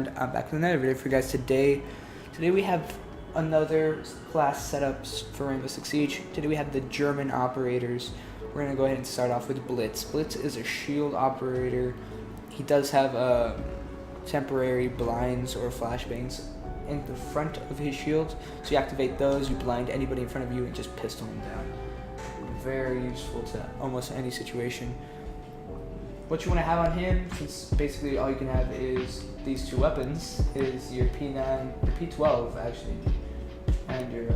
I'm back with another video for you guys today. Today we have another class setups for Rainbow Six Siege. Today we have the German operators. We're going to go ahead and start off with Blitz. Blitz is a shield operator. He does have temporary blinds or flashbangs in the front of his shield. So you activate those, you blind anybody in front of you and just pistol him down. Very useful to almost any situation. What you want to have on him, since basically all you can have is these two weapons, is your P9, your P12 actually, and your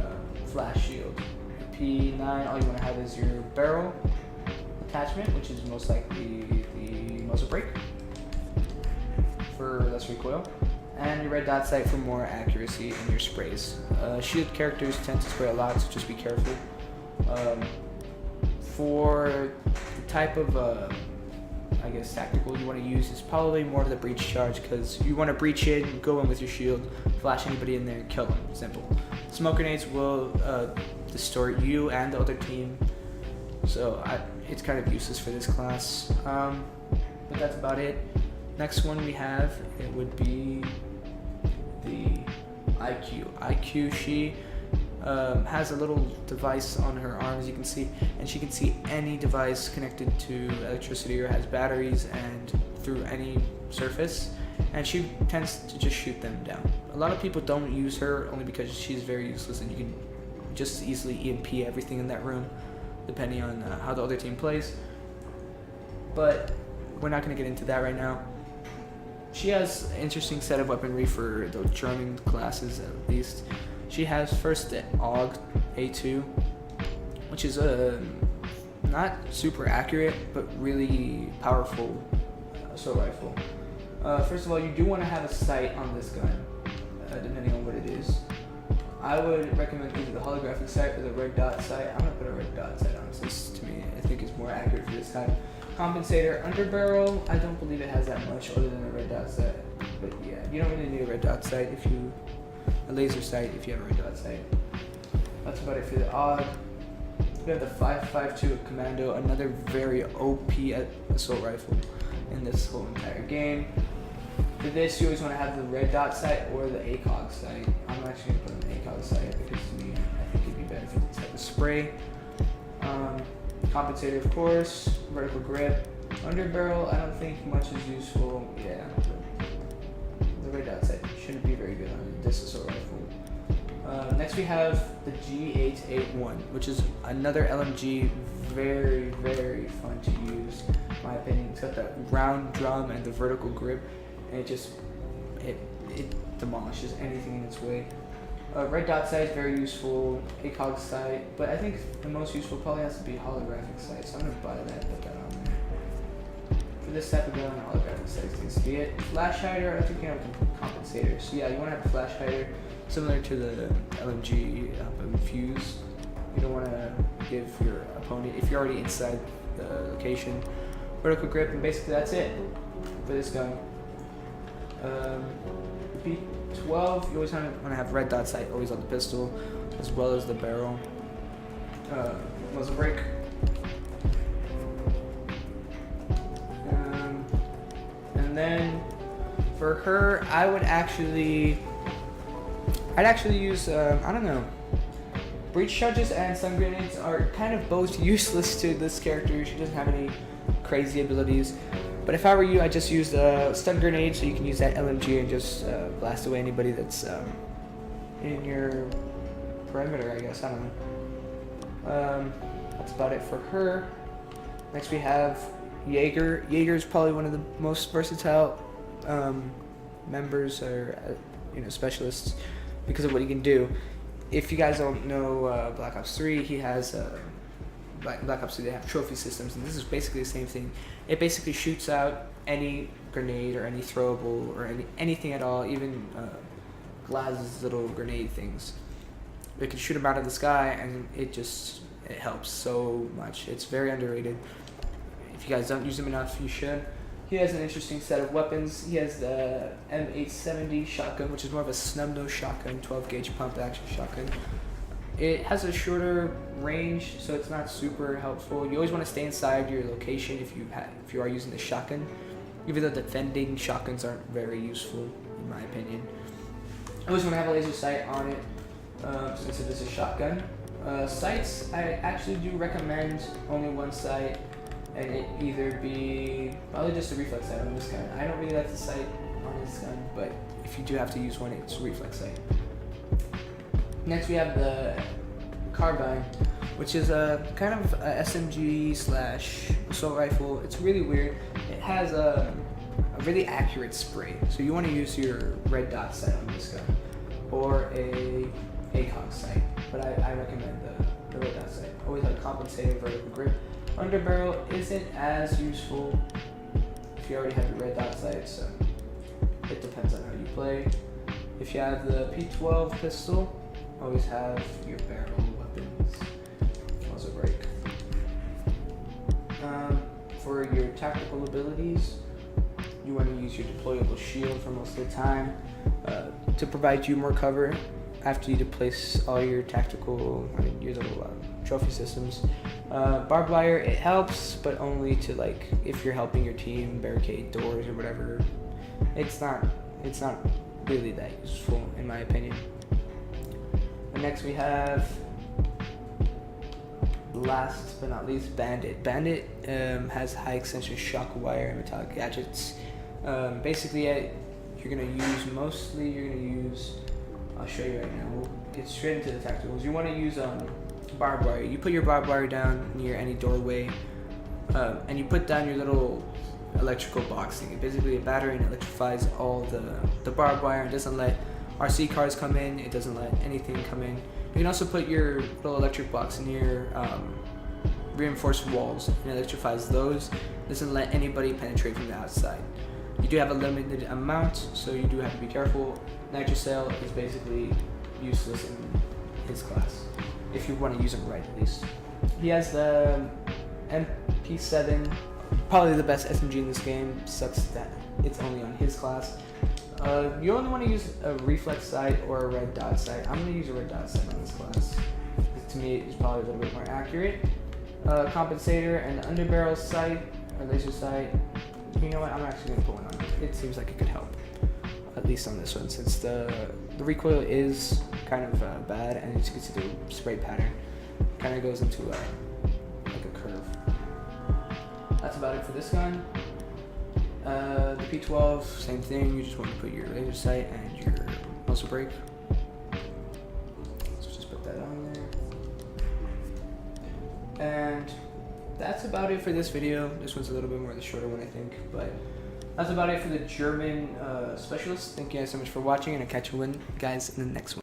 flash shield. Your P9, all you want to have is your barrel attachment, which is most likely the muzzle brake for less recoil, and your red dot sight for more accuracy in your sprays. Shield characters tend to spray a lot, so just be careful. For the type of I guess tactical you want to use is probably more of the breach charge, because you want to breach in, go in with your shield, flash anybody in there, kill them. Simple. Smoke grenades will distort you and the other team, so it's kind of useless for this class. But that's about it. Next one we have, it would be the IQ. She has a little device on her arm, as you can see, and she can see any device connected to electricity or has batteries and through any surface, and she tends to just shoot them down. A lot of people don't use her only because she's very useless and you can just easily EMP everything in that room depending on how the other team plays, but we're not going to get into that right now. She has an interesting set of weaponry for the German classes at least. She has first the AUG A2, which is not super accurate but really powerful assault rifle. First of all, you do want to have a sight on this gun, depending on what it is. I would recommend either the holographic sight or the red dot sight. I'm going to put a red dot sight on, so this to me I think is more accurate for this type. Compensator under barrel, I don't believe it has that much other than a red dot sight, but yeah, you don't really need a red dot sight if you a laser sight if you have a red dot sight. That's about it for the AUG. We have the 5.52 Commando, another very OP assault rifle in this whole entire game. For this, you always want to have the red dot sight or the ACOG sight. I'm actually going to put an ACOG sight because to me, I think it'd be better for the type of spray. Compensator, of course, vertical grip. Under barrel, I don't think much is useful. Yeah, the red dot sight shouldn't be very good on this assault rifle. Next we have the G881, which is another LMG, very, very fun to use, in my opinion. It's got that round drum and the vertical grip, and it demolishes anything in its way. Red dot sight is very useful, ACOG sight, but I think the most useful probably has to be holographic sight, so I'm going to buy that and put that on there. For this type of gun, holographic sight seems to be it. Flash hider, I don't think you have a compensator, so yeah, you want to have a flash hider similar to the LMG infuse. You don't want to give your opponent, if you're already inside the location, vertical grip, and basically that's it for this gun. P12, you always want to have red dot sight always on the pistol, as well as the barrel. Muzzle brake. And then for her, I'd actually use I don't know. Breach charges and stun grenades are kind of both useless to this character. She doesn't have any crazy abilities. But if I were you, I'd just use the stun grenade, so you can use that LMG and just blast away anybody that's in your perimeter, I guess. I don't know. That's about it for her. Next we have Jager. Jager is probably one of the most versatile members or specialists because of what he can do. If you guys don't know Black Ops 3, he has Black Ops 2, they have trophy systems, and this is basically the same thing. It basically shoots out any grenade or any throwable or anything at all, even Glaz's little grenade things. It can shoot them out of the sky, and it helps so much. It's very underrated. If you guys don't use him enough, you should. He has an interesting set of weapons. He has the M870 shotgun, which is more of a snub-nose shotgun, 12-gauge pump-action shotgun. It has a shorter range, so it's not super helpful. You always want to stay inside your location if you are using the shotgun. Even though defending shotguns aren't very useful in in my opinion. I always want to have a laser sight on it, since it is a shotgun. Sights, I actually do recommend only one sight, and it either be probably just a reflex sight on this gun. I don't really like the sight on this gun, but if you do have to use one, it's a reflex sight. Next we have the carbine, which is a kind of a SMG / assault rifle. It's really weird. It has a really accurate spray, so you want to use your red dot sight on this gun, or a ACOG sight, but I recommend the red dot sight. Always have a compensating vertical grip. Underbarrel isn't as useful if you already have your red dot sight, so it depends on how you play. If you have the P12 pistol, always have your barrel weapons. Also break. For your tactical abilities, you want to use your deployable shield for most of the time to provide you more cover after you deplace all your tactical, your little trophy systems. Barbed wire, it helps, but only to, like, if you're helping your team barricade doors or whatever. It's not really that useful in my opinion. And next we have, last but not least, Bandit. Bandit has high extension shock wire and metallic gadgets. Basically, you're gonna use, I'll show you right now. We'll get straight into the tacticals. You want to use barbed wire. You put your barbed wire down near any doorway, and you put down your little electrical box thing. Basically, a battery, and electrifies all the barbed wire. It doesn't let RC cars come in. It doesn't let anything come in. You can also put your little electric box near reinforced walls, and it electrifies those. It doesn't let anybody penetrate from the outside. You do have a limited amount, so you do have to be careful. Nitrocell is basically useless in his class, if you want to use him right at least. He has the MP7, probably the best SMG in this game. Sucks that it's only on his class. You only want to use a reflex sight or a red dot sight. I'm going to use a red dot sight on this class. To me, it's probably a little bit more accurate. Compensator and the underbarrel sight or laser sight. You know what? I'm actually going to put one on. It seems like it could help, at least on this one, since the recoil is kind of bad, and as you can see, the spray pattern kind of goes into like a curve. That's about it for this gun. The P12, same thing. You just want to put your laser sight and your muzzle brake. So just put that on there. And that's about it for this video. This one's a little bit more the shorter one, I think, but that's about it for the German specialist. Thank you guys so much for watching, and I'll catch you guys in the next one.